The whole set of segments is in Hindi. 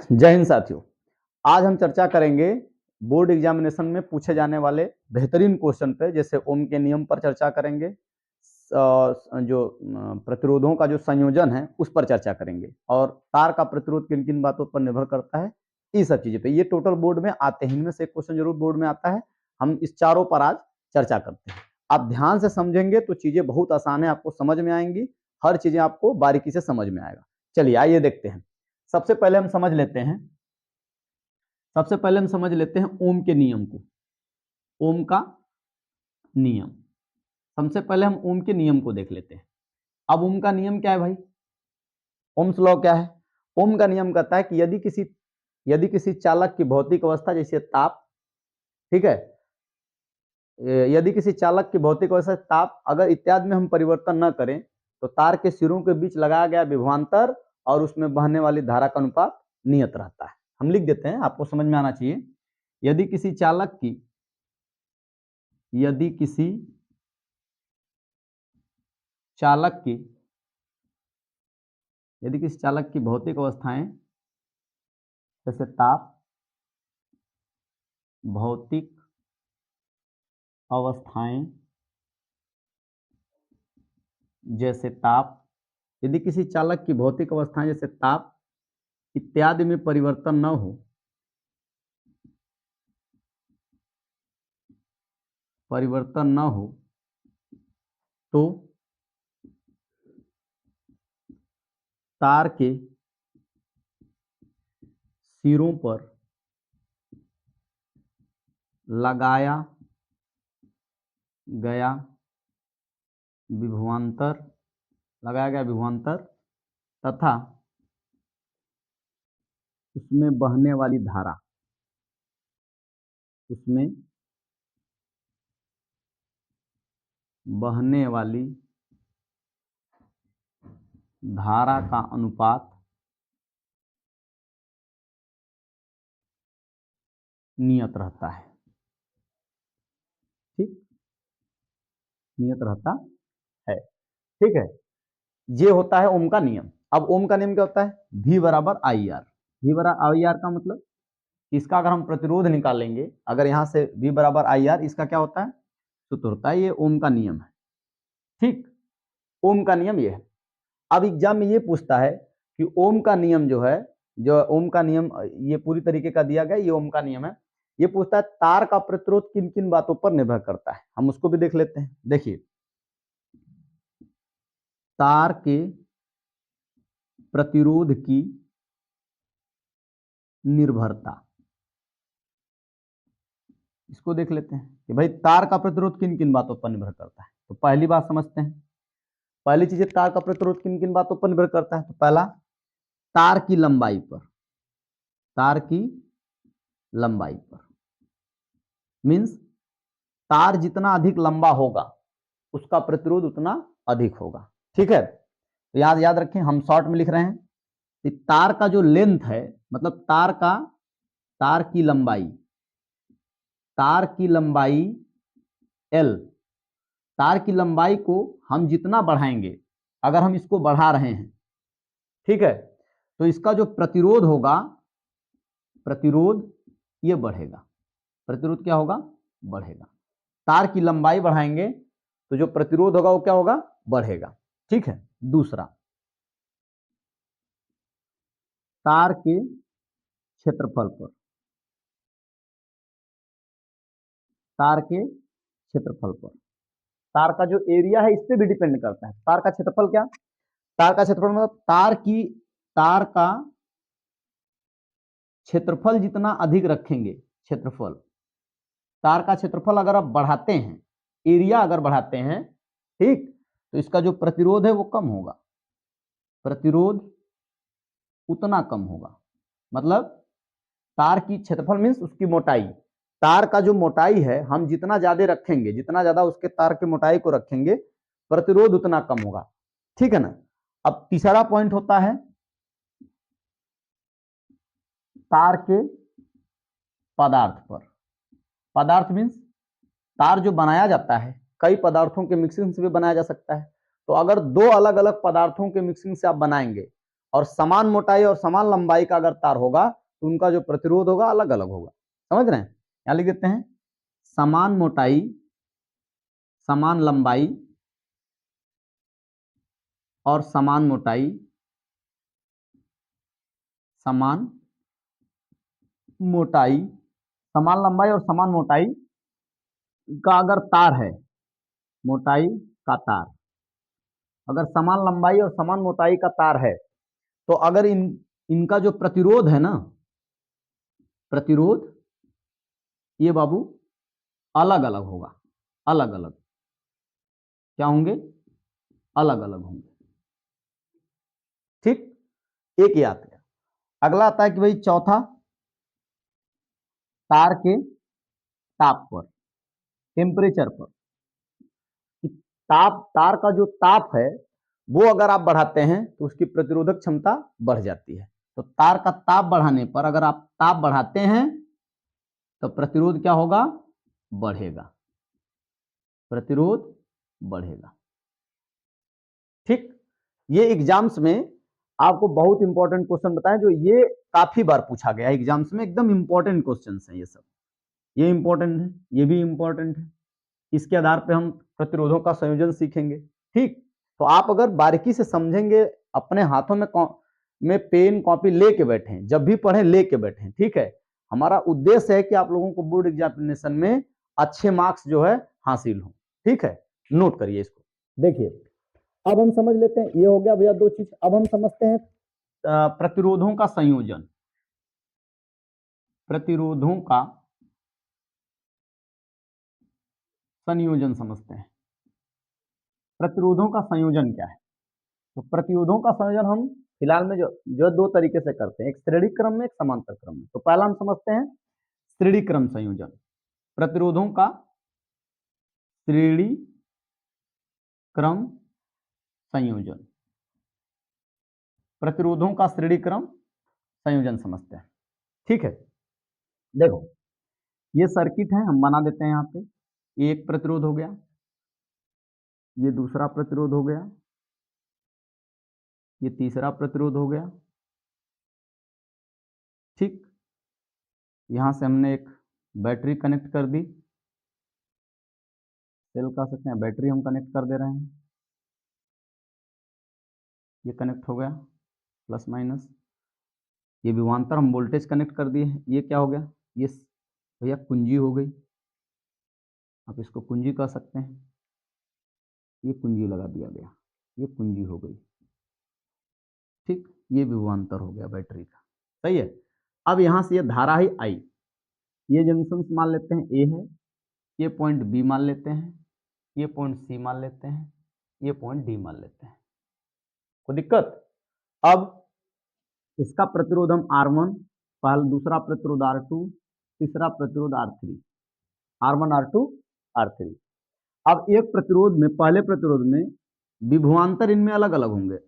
जय हिंद साथियों। आज हम चर्चा करेंगे बोर्ड एग्जामिनेशन में पूछे जाने वाले बेहतरीन क्वेश्चन पे। जैसे ओम के नियम पर चर्चा करेंगे, जो प्रतिरोधों का जो संयोजन है उस पर चर्चा करेंगे, और तार का प्रतिरोध किन किन बातों पर निर्भर करता है, इस सब चीजों पे। ये टोटल बोर्ड में आते हैं, इनमें से एक क्वेश्चन जरूर बोर्ड में आता है। हम इस चारों पर आज चर्चा करते हैं। आप ध्यान से समझेंगे तो चीजें बहुत आसान है, आपको समझ में आएंगी, हर चीजें आपको बारीकी से समझ में आएगा। चलिए आइए देखते हैं। सबसे पहले हम समझ लेते हैं ओम के नियम को। ओम का नियम, सबसे पहले हम ओम के नियम को देख लेते हैं। अब ओम का नियम क्या है भाई? ओम्स लॉ क्या है? ओम का नियम कहता है कि यदि किसी चालक की भौतिक अवस्था जैसे ताप, ठीक है, यदि किसी चालक की भौतिक अवस्था ताप अगर इत्यादि में हम परिवर्तन न करें तो तार के सिरों के बीच लगाया गया विभवांतर और उसमें बहने वाली धारा का अनुपात नियत रहता है। हम लिख देते हैं, आपको समझ में आना चाहिए। यदि किसी चालक की भौतिक अवस्थाएं जैसे ताप, भौतिक अवस्थाएं जैसे ताप, यदि किसी चालक की भौतिक अवस्थाएं जैसे ताप इत्यादि में परिवर्तन न हो, तो तार के सिरों पर लगाया गया विभवांतर तथा उसमें बहने वाली धारा का अनुपात नियत रहता है। ठीक, नियत रहता है। ठीक है, ये होता है ओम का नियम। अब ओम का नियम क्या होता है? V बराबर आई आर। V बराबर आई आर का मतलब इसका अगर हम प्रतिरोध निकालेंगे, अगर यहां से V बराबर आई आर, इसका क्या होता है? सूत्र होता है, ये ओम का नियम है। ठीक, ओम का नियम ये है। अब एग्जाम में ये पूछता है कि ओम का नियम जो है, ओम का नियम ये पूरी तरीके का दिया गया, ये ओम का नियम है। ये पूछता है तार का प्रतिरोध किन किन बातों पर निर्भर करता है। हम उसको भी देख लेते हैं। देखिए, तार के प्रतिरोध की निर्भरता, इसको देख लेते हैं कि भाई तार का प्रतिरोध किन किन बातों पर निर्भर करता है। तो पहली बात समझते हैं। पहली चीज, तार का प्रतिरोध किन किन बातों पर निर्भर करता है। तो पहला, तार की लंबाई पर। मींस तार जितना अधिक लंबा होगा उसका प्रतिरोध उतना अधिक होगा। ठीक है, तो याद रखें, हम शॉर्ट में लिख रहे हैं कि तार का जो लेंथ है, मतलब तार की लंबाई L, तार की लंबाई को हम जितना बढ़ाएंगे, अगर हम इसको बढ़ा रहे हैं, ठीक है, तो इसका जो प्रतिरोध होगा, ये बढ़ेगा। प्रतिरोध क्या होगा? बढ़ेगा। तार की लंबाई बढ़ाएंगे तो जो प्रतिरोध होगा वो क्या होगा? बढ़ेगा। ठीक है। दूसरा, तार के क्षेत्रफल पर। तार का जो एरिया है इस पे भी डिपेंड करता है। तार का क्षेत्रफल क्या? तार का क्षेत्रफल मतलब तार का क्षेत्रफल जितना अधिक रखेंगे, तार का क्षेत्रफल अगर आप बढ़ाते हैं, एरिया अगर बढ़ाते हैं, ठीक, तो इसका जो प्रतिरोध है वो कम होगा। प्रतिरोध उतना कम होगा, मतलब तार की क्षेत्रफल मींस उसकी मोटाई। तार का जो मोटाई है हम जितना ज्यादा रखेंगे, जितना ज्यादा उसके तार की मोटाई को रखेंगे, प्रतिरोध उतना कम होगा। ठीक है ना। अब तीसरा पॉइंट होता है तार के पदार्थ पर। पदार्थ मींस तार जो बनाया जाता है, कई पदार्थों के मिक्सिंग से भी बनाया जा सकता है। तो अगर दो अलग अलग पदार्थों के मिक्सिंग से आप बनाएंगे और समान मोटाई और समान लंबाई का अगर तार होगा तो उनका जो प्रतिरोध होगा अलग अलग होगा। समझ रहे हैं? यहां लिख देते हैं समान मोटाई समान लंबाई और समान मोटाई समान मोटाई समान लंबाई और समान मोटाई का अगर तार है, मोटाई का तार अगर समान लंबाई और समान मोटाई का तार है तो अगर इनका जो प्रतिरोध है ना, प्रतिरोध ये बाबू अलग अलग होगा। अलग अलग क्या होंगे? अलग अलग होंगे। ठीक, एक ही आता है। अगला आता है कि भाई चौथा, तार के ताप पर, टेम्परेचर पर। ताप, तार का जो ताप है वो अगर आप बढ़ाते हैं तो उसकी प्रतिरोधक क्षमता बढ़ जाती है। तो तार का ताप बढ़ाने पर अगर आप ताप बढ़ाते हैं तो प्रतिरोध क्या होगा? बढ़ेगा, प्रतिरोध बढ़ेगा। ठीक, ये एग्जाम्स में आपको बहुत इंपॉर्टेंट क्वेश्चन बताएं, जो ये काफी बार पूछा गया है एग्जाम्स में, एकदम इंपॉर्टेंट क्वेश्चन है ये सब। ये इंपॉर्टेंट है, ये भी इंपॉर्टेंट है। इसके आधार पे हम प्रतिरोधों का संयोजन सीखेंगे। ठीक, तो आप अगर बारीकी से समझेंगे, अपने हाथों में पेन कॉपी लेके बैठे, जब भी पढ़े लेके बैठे। ठीक है, हमारा उद्देश्य है कि आप लोगों को बोर्ड एग्जामिनेशन में अच्छे मार्क्स जो है हासिल हो। ठीक है, नोट करिए इसको। देखिए, अब हम समझ लेते हैं, ये हो गया भैया दो चीज। अब हम समझते हैं प्रतिरोधों का संयोजन। प्रतिरोधों का संयोजन समझते हैं। प्रतिरोधों का संयोजन क्या है? तो प्रतिरोधों का संयोजन हम फिलहाल में जो दो तरीके से करते हैं, एक श्रेणी क्रम में, एक समांतर क्रम में। तो पहला हम समझते हैं श्रेणी क्रम संयोजन। प्रतिरोधों का श्रेणी क्रम संयोजन, प्रतिरोधों का श्रेणी क्रम संयोजन समझते हैं। ठीक है, देखो ये सर्किट है, हम बना देते हैं यहाँ पे। ये एक प्रतिरोध हो गया, ये दूसरा प्रतिरोध हो गया, ये तीसरा प्रतिरोध हो गया। ठीक, यहां से हमने एक बैटरी कनेक्ट कर दी, सेल कह सकते हैं, बैटरी हम कनेक्ट कर दे रहे हैं। ये कनेक्ट हो गया प्लस माइनस। ये विभवांतर हम वोल्टेज कनेक्ट कर दिए। ये क्या हो गया? ये भैया कुंजी हो गई, आप इसको कुंजी कह सकते हैं। ये कुंजी लगा दिया गया, ये कुंजी हो गई। ठीक, ये विभवांतर हो गया बैटरी का। सही है। अब यहां से ये धारा ही आई, ये जंक्शन मान लेते हैं ए है, ये पॉइंट बी मान लेते हैं, ये पॉइंट सी मान लेते हैं, ये पॉइंट डी मान लेते हैं। कोई दिक्कत? अब इसका प्रतिरोध हम R1, पहला दूसरा प्रतिरोध R2, तीसरा प्रतिरोध R3, R1 R2 R3। अब एक प्रतिरोध में, पहले प्रतिरोध में विभवांतर इनमें अलग अलग होंगे।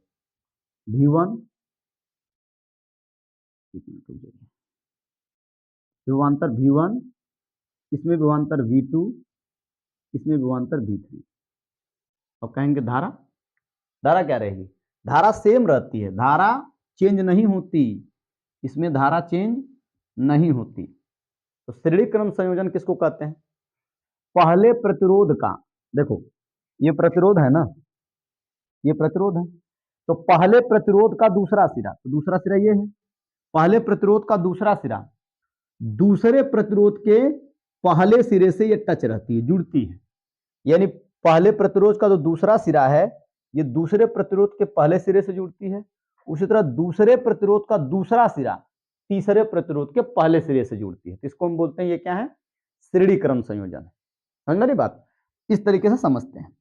V1, विभवांतर V1, इसमें विभवांतर V2, इसमें विभवांतर V3। अब कहेंगे धारा, धारा क्या रहेगी? धारा सेम रहती है, धारा चेंज नहीं होती, इसमें धारा चेंज नहीं होती। तो श्रेणी क्रम संयोजन किसको कहते हैं? पहले प्रतिरोध का, देखो ये प्रतिरोध है ना, ये प्रतिरोध है, तो पहले प्रतिरोध का दूसरा सिरा, तो दूसरा सिरा ये है, पहले प्रतिरोध का दूसरा सिरा दूसरे प्रतिरोध के पहले सिरे से ये टच रहती है, जुड़ती है। यानी पहले प्रतिरोध का जो दूसरा सिरा है ये दूसरे प्रतिरोध के पहले सिरे से जुड़ती है, उसी तरह दूसरे प्रतिरोध का दूसरा सिरा तीसरे प्रतिरोध के पहले सिरे से जुड़ती है। इसको हम बोलते हैं, ये क्या है? श्रेणी क्रम संयोजन है। समझ मेरी बात? इस तरीके से समझते हैं।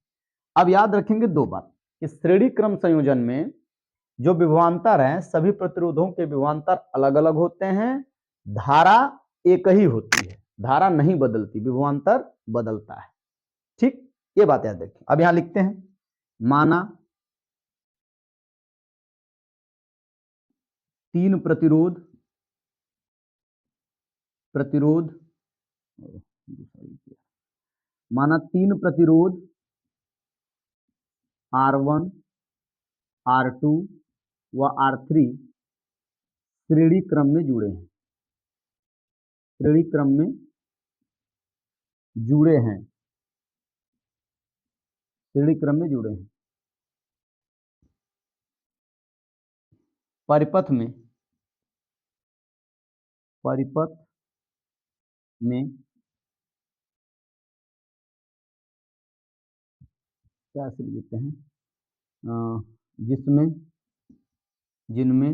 अब याद रखेंगे दो बात, कि श्रेणी क्रम संयोजन में जो विभवांतर है, सभी प्रतिरोधों के विभवांतर अलग अलग होते हैं, धारा एक ही होती है, धारा नहीं बदलती, विभवांतर बदलता है। ठीक, ये बात याद रखिए। अब यहां लिखते हैं, माना तीन प्रतिरोध, प्रतिरोध माना तीन प्रतिरोध R1, R2, व R3 श्रेणी क्रम में जुड़े हैं, श्रेणी क्रम में जुड़े हैं, श्रेणी क्रम में जुड़े हैं। परिपथ में क्या से लिखते हैं, जिसमें जिनमें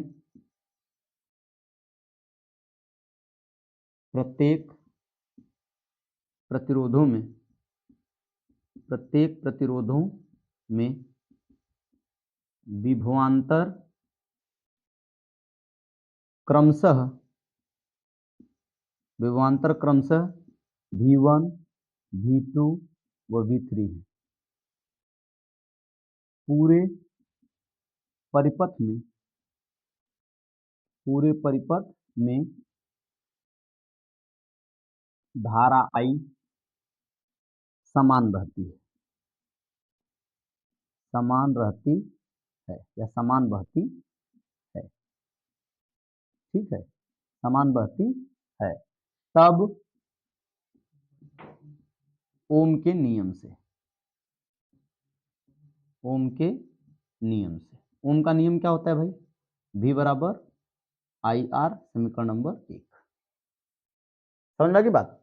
प्रत्येक प्रतिरोधों में विभवांतर क्रमशः V1 V2 व V3 है। पूरे परिपथ में धारा I समान रहती है या समान बहती है, ठीक है, समान बहती है। तब ओम के नियम से, ओम का नियम क्या होता है भाई, V बराबर IR, समीकरण नंबर 1। समझ में की बात।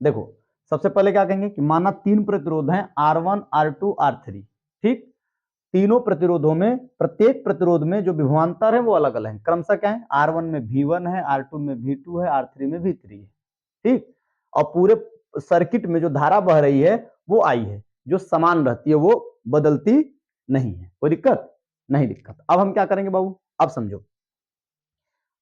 देखो सबसे पहले क्या कहेंगे कि माना 3 प्रतिरोध हैं R1 R2 R3, ठीक। तीनों प्रतिरोधों में प्रत्येक प्रतिरोध में जो विभवांतर है वो अलग अलग है, क्रमशः क्या है, R1 में V1 है, R2 में V2 है, R3 में V3 है, ठीक। और पूरे सर्किट में जो धारा बह रही है वो I है, जो समान रहती है, वो बदलती नहीं है। कोई दिक्कत नहीं? दिक्कत। अब हम क्या करेंगे बाबू, अब समझो।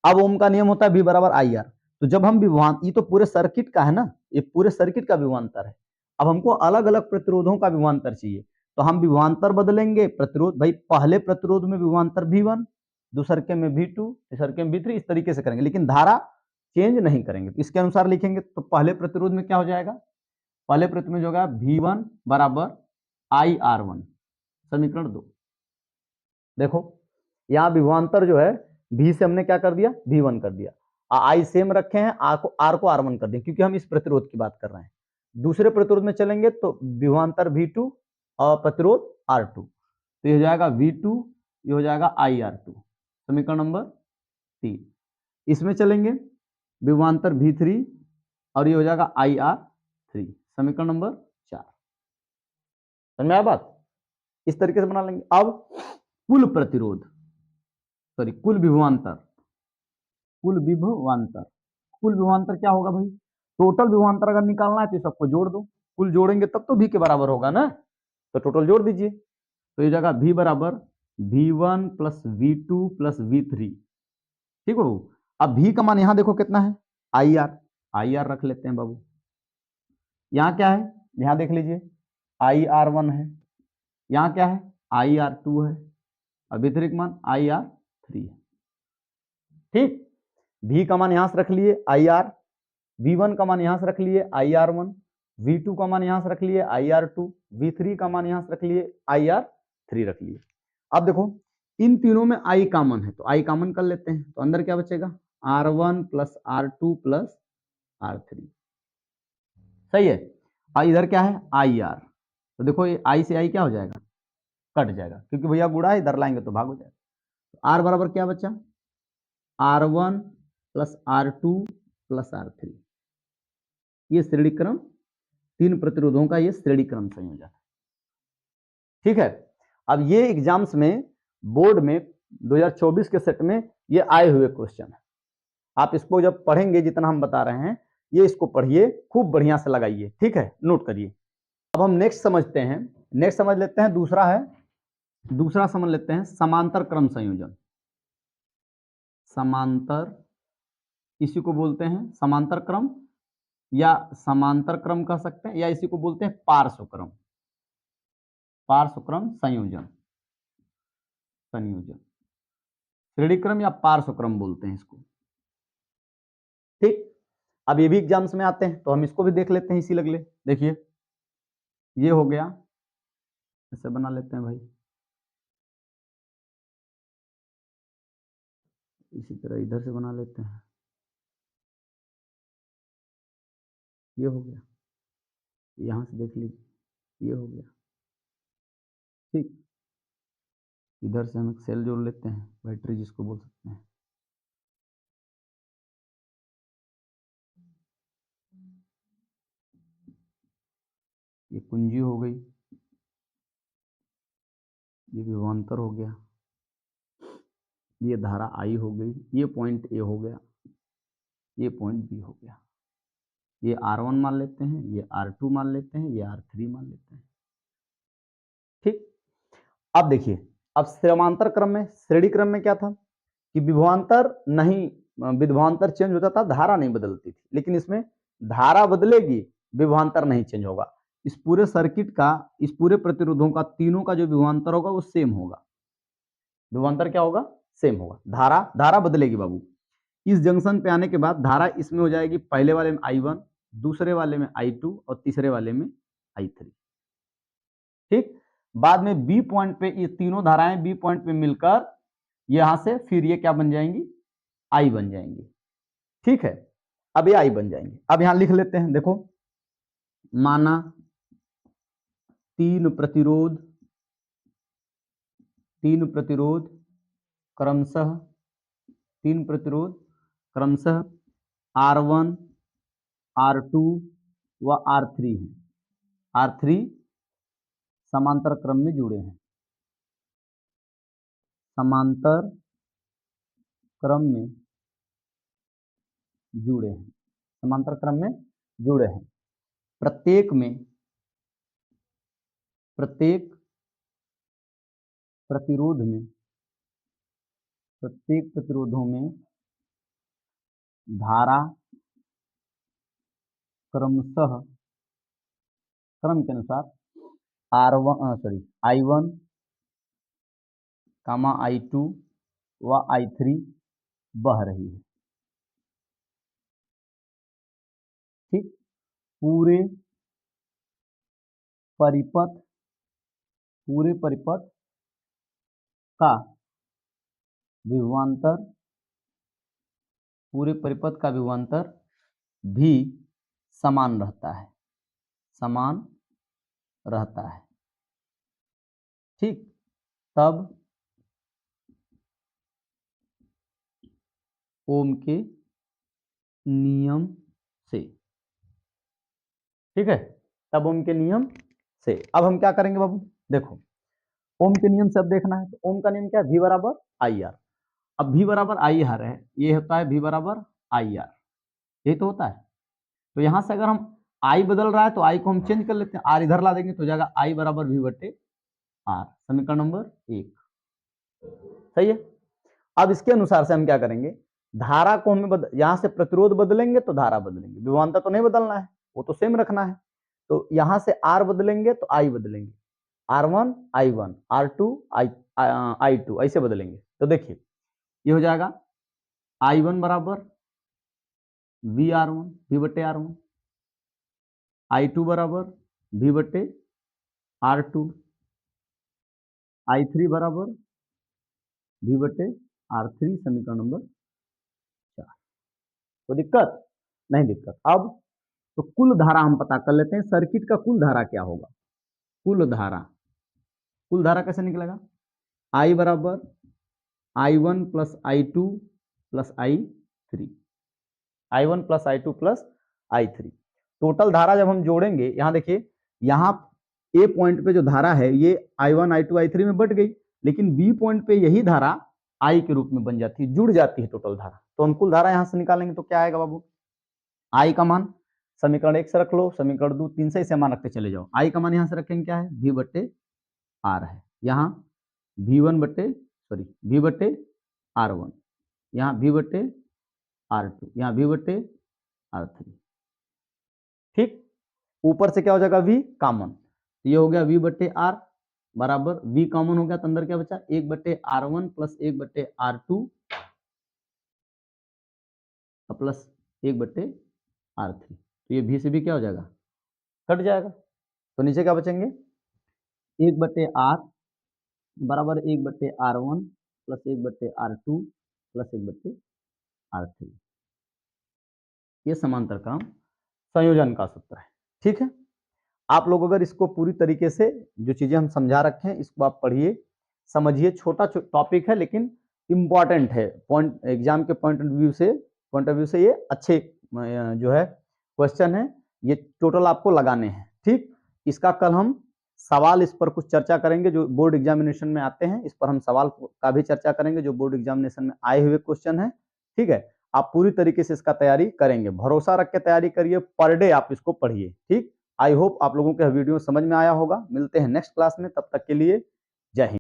अब ओम का नियम होता है V बराबर IR। तो जब हम विभवांतर, ये तो पूरे सर्किट का है ना, ये पूरे सर्किट का विभवांतर है। अब हमको अलग अलग प्रतिरोधों का विभवांतर चाहिए, तो हम विभवांतर बदलेंगे। प्रतिरोध भाई, पहले प्रतिरोध में विभवांतर V1, दूसरे में V2, तीसरे में V3, इस तरीके से करेंगे, लेकिन धारा चेंज नहीं करेंगे। तो इसके अनुसार लिखेंगे। तो पहले प्रतिरोध में क्या हो जाएगा, पहले प्रतिरोध में जो होगा V1 बराबर IR1, समीकरण 2। देखो यहाँ विभवांतर जो है V से हमने क्या कर दिया, V1 कर दिया, I सेम रखे हैं, R को R1 कर दिया, क्योंकि हम इस प्रतिरोध की बात कर रहे हैं। दूसरे प्रतिरोध में चलेंगे तो विभवांतर V2 और प्रतिरोध R2, तो ये हो जाएगा V2, ये हो जाएगा IR2, समीकरण नंबर 3। इसमें चलेंगे विभवांतर V3 और ये हो जाएगा IR3, समीकरण नंबर 4। समझ में आया बात? इस तरीके से बना लेंगे। अब कुल प्रतिरोध, सॉरी कुल विभवांतर, कुल विभवांतर क्या होगा भाई, टोटल विभवांतर अगर निकालना है तो सबको जोड़ दो, कुल जोड़ेंगे तब तो V के बराबर होगा ना, तो टोटल जोड़ दीजिए। तो ये जगह V बराबर V1 plus V2 plus V3, ठीक है। अब V का मान यहां देखो कितना है, IR रख लेते हैं बाबू। यहाँ क्या है, यहां देख लीजिए IR1 है, यहाँ क्या है IR2 है, और V3 का मान IR3 है, ठीक। V का मान यहां से रख लिए IR, V1 का मान यहां से रख लिए IR1, V2 का मान यहां से रख लिए IR2, V3 का मान यहां से रख लिए IR3 रख लिए। अब देखो इन तीनों में I कॉमन है, तो I कॉमन कर लेते हैं, तो अंदर क्या बचेगा, R1 plus R2 plus R3, सही है। और इधर क्या है IR, तो देखो ये I से I क्या हो जाएगा, कट जाएगा, क्योंकि भैया गुड़ा है, इधर लाएंगे तो भाग हो जाएगा। R बराबर क्या बचा, R1 plus R2 plus R3, ये श्रेणी क्रम, तीन प्रतिरोधों का ये श्रेणी क्रम संयोजन, ठीक है। अब ये एग्जाम्स में, बोर्ड में 2024 के सेट में ये आए हुए क्वेश्चन है। आप इसको जब पढ़ेंगे, जितना हम बता रहे हैं, ये इसको पढ़िए, खूब बढ़िया से लगाइए, ठीक है, नोट करिए। अब हम नेक्स्ट समझते हैं, नेक्स्ट समझ लेते हैं, दूसरा समझ लेते हैं समांतर क्रम संयोजन। समांतर, इसी को बोलते हैं समांतर क्रम, या समांतर क्रम कह सकते हैं, या इसी को बोलते हैं पार्श्व क्रम, पार्श्व क्रम संयोजन, श्रेणी क्रम या पार्श्व क्रम बोलते हैं इसको, ठीक। अब ये भी एग्जाम्स में आते हैं, तो हम इसको भी देख लेते हैं इसी लगले। देखिए ये हो गया, ऐसे बना लेते हैं भाई, इसी तरह इधर से बना लेते हैं, ये हो गया, यहाँ से देख लीजिए ये हो गया। ठीक, इधर से हम एक सेल जोड़ लेते हैं, बैटरी जिसको बोल सकते हैं। ये कुंजी हो गई, ये विभवांतर हो गया, ये धारा आई हो गई, ये पॉइंट ए हो गया, ये पॉइंट बी हो गया। ये R1 मान लेते हैं, ये R2 मान लेते हैं, ये R3 मान लेते हैं। ठीक, अब देखिए, अब समांतर क्रम में, श्रेणी क्रम में क्या था कि विभवांतर नहीं, विभवांतर चेंज होता था, धारा नहीं बदलती थी, लेकिन इसमें धारा बदलेगी, विभवांतर नहीं चेंज होगा। इस पूरे सर्किट का, इस पूरे प्रतिरोधों का, तीनों का जो विभवांतर होगा वो सेम होगा। विभवांतर क्या होगा? सेम होगा। धारा बदलेगी बाबू। इस जंक्शन पे आने के बाद धारा इसमें हो जाएगी, पहले वाले में I1, दूसरे वाले में I2 और तीसरे वाले में I3। ठीक, बाद में बी पॉइंट पे ये तीनों धाराएं बी पॉइंट पे मिलकर यहां से फिर ये क्या बन जाएंगी? I बन जाएंगी। ठीक है, अब ये I बन जाएंगे। अब यहां लिख लेते हैं, देखो, माना तीन प्रतिरोध क्रमशः, तीन प्रतिरोध क्रमशः R1, R2 व R3 हैं। R3 समांतर क्रम में जुड़े हैं, समांतर क्रम में जुड़े हैं, समांतर क्रम में जुड़े हैं। प्रत्येक प्रतिरोध में, प्रत्येक प्रतिरोधों में धारा क्रमशः, क्रम के अनुसार I1, I2 व I3 बह रही है। ठीक, पूरे परिपथ का विभवांतर, पूरे परिपथ का विभवांतर भी समान रहता है, समान रहता है। ठीक, तब ओम के नियम से, ठीक है, तब ओम के नियम से। अब हम क्या करेंगे बाबू? देखो, ओम के नियम से अब देखना है, तो ओम का नियम क्या है? V बराबर IR। अब V बराबर IR है, ये होता है V बराबर IR, यही तो होता है। तो यहां से अगर हम I बदल रहा है तो I को हम चेंज कर लेते हैं, R इधर ला देंगे तो हो जाएगा I बराबर V बटे R, समीकरण नंबर 1। सही है। अब इसके अनुसार से हम क्या करेंगे, धारा को हमें यहां से प्रतिरोध बदलेंगे तो धारा बदलेंगे, विभवांतर तो नहीं बदलना है, वो तो सेम रखना है। तो यहां से R बदलेंगे तो I बदलेंगे, R1 I1, R2 I2 ऐसे बदलेंगे। तो देखिए, ये हो जाएगा I1 बराबर V बटे R1, I2 बराबर V बटे R2, I3 बराबर V बटे R3, समीकरण नंबर 4। तो दिक्कत नहीं? दिक्कत। अब तो कुल धारा हम पता कर लेते हैं, सर्किट का कुल धारा क्या होगा? कुल धारा कैसे निकलेगा? I बराबर I1 plus I2 plus I3, I1 plus I2 plus I3। Total धारा जब हम जोड़ेंगे, यहां देखिए, यहां ए पॉइंट पे जो धारा है ये I1 I2 I3 में बट गई, लेकिन बी पॉइंट पे यही धारा I के रूप में बन जाती है, जुड़ जाती है टोटल धारा। तो हम कुल धारा यहां से निकालेंगे तो क्या आएगा बाबू? I का मान समीकरण 1 से रख लो, समीकरण 2 3 से इसे मान रखते चले जाओ। I का मान यहां से रखेंगे क्या है? V बटे R है, यहाँ V बटे R1, यहाँ V बटे R2, यहाँ V बटे R3। ठीक, ऊपर से क्या हो जाएगा? V कॉमन, ये हो गया V बटे R बराबर, V कॉमन हो गया तो अंदर क्या बचा? 1 बटे R1 प्लस 1 बटे R2 प्लस 1 बटे R3। तो ये V से भी क्या हो जाएगा? कट जाएगा। तो नीचे क्या बचेंगे? 1 बटे R बराबर 1 बटे R1 प्लस 1 बटे R2 प्लस 1 आर थ्री, ये समांतर क्रम संयोजन का सूत्र है। ठीक है, आप लोग अगर इसको पूरी तरीके से जो चीजें हम समझा रखे हैं इसको आप पढ़िए, समझिए। छोटा टॉपिक है लेकिन इंपॉर्टेंट है, पॉइंट एग्जाम के पॉइंट ऑफ व्यू से ये अच्छे जो है क्वेश्चन है, ये टोटल आपको लगाने हैं। ठीक, इसका कल हम सवाल इस पर कुछ चर्चा करेंगे जो बोर्ड एग्जामिनेशन में आते हैं, इस पर हम सवाल का भी चर्चा करेंगे जो बोर्ड एग्जामिनेशन में आए हुए क्वेश्चन है। ठीक है, आप पूरी तरीके से इसका तैयारी करेंगे, भरोसा रख के तैयारी करिए, पर डे आप इसको पढ़िए। ठीक, आई होप आप लोगों के वीडियो समझ में आया होगा। मिलते हैं नेक्स्ट क्लास में, तब तक के लिए जय हिंद।